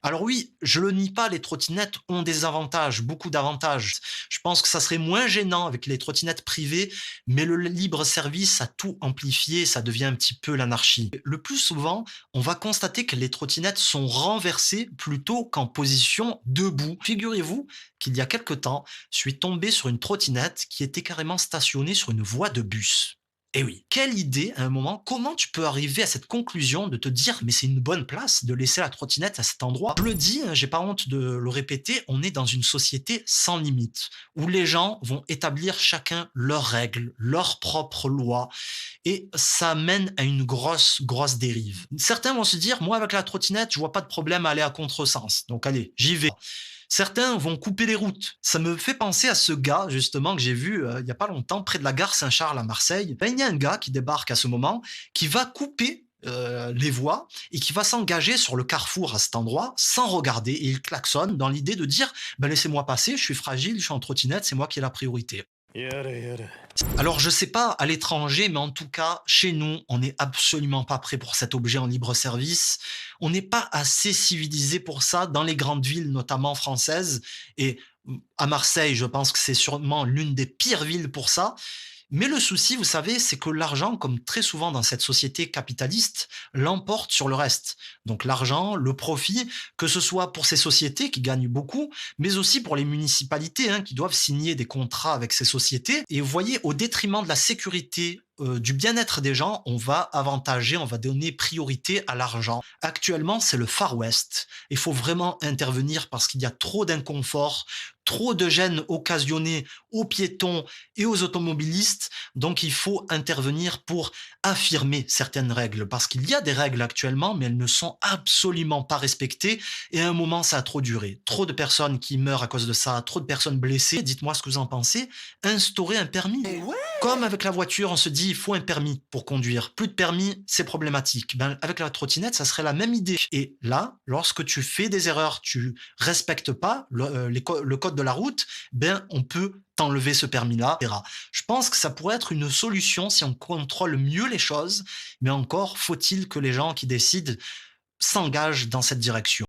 Alors oui, je le nie pas, les trottinettes ont des avantages, beaucoup d'avantages. Je pense que ça serait moins gênant avec les trottinettes privées, mais le libre service a tout amplifié, ça devient un petit peu l'anarchie. Le plus souvent, on va constater que les trottinettes sont renversées plutôt qu'en position debout. Figurez-vous qu'il y a quelque temps, je suis tombé sur une trottinette qui était carrément stationnée sur une voie de bus. Eh oui, quelle idée à un moment, comment tu peux arriver à cette conclusion de te dire mais c'est une bonne place de laisser la trottinette à cet endroit? Je le dis, hein, j'ai pas honte de le répéter, on est dans une société sans limite, où les gens vont établir chacun leurs règles, leurs propres lois, et ça mène à une grosse, grosse dérive. Certains vont se dire, moi avec la trottinette, je vois pas de problème à aller à contresens, donc allez, j'y vais. Certains vont couper les routes. Ça me fait penser à ce gars, justement, que j'ai vu il y a pas longtemps, près de la gare Saint-Charles à Marseille. Ben, il y a un gars qui débarque à ce moment, qui va couper les voies et qui va s'engager sur le carrefour à cet endroit sans regarder. Et il klaxonne dans l'idée de dire ben, laissez-moi passer, je suis fragile, je suis en trottinette, c'est moi qui ai la priorité. Alors, je sais pas à l'étranger, mais en tout cas, chez nous, on n'est absolument pas prêt pour cet objet en libre service. On n'est pas assez civilisé pour ça dans les grandes villes, notamment françaises. Et à Marseille, je pense que c'est sûrement l'une des pires villes pour ça. Mais le souci, vous savez, c'est que l'argent, comme très souvent dans cette société capitaliste, l'emporte sur le reste. Donc l'argent, le profit, que ce soit pour ces sociétés qui gagnent beaucoup, mais aussi pour les municipalités hein, qui doivent signer des contrats avec ces sociétés. Et vous voyez, au détriment de la sécurité, du bien-être des gens, on va avantager, on va donner priorité à l'argent. Actuellement, c'est le Far West. Il faut vraiment intervenir parce qu'il y a trop d'inconfort, trop de gêne occasionnée aux piétons et aux automobilistes. Donc, il faut intervenir pour affirmer certaines règles parce qu'il y a des règles actuellement, mais elles ne sont absolument pas respectées. Et à un moment, ça a trop duré. Trop de personnes qui meurent à cause de ça, trop de personnes blessées. Dites-moi ce que vous en pensez. Instaurer un permis. Eh ouais! Comme avec la voiture, on se dit il faut un permis pour conduire. Plus de permis, c'est problématique. Ben, avec la trottinette, ça serait la même idée. Et là, lorsque tu fais des erreurs, tu respectes pas le code de la route, ben on peut t'enlever ce permis-là. etc. Je pense que ça pourrait être une solution si on contrôle mieux les choses, mais encore faut-il que les gens qui décident s'engagent dans cette direction.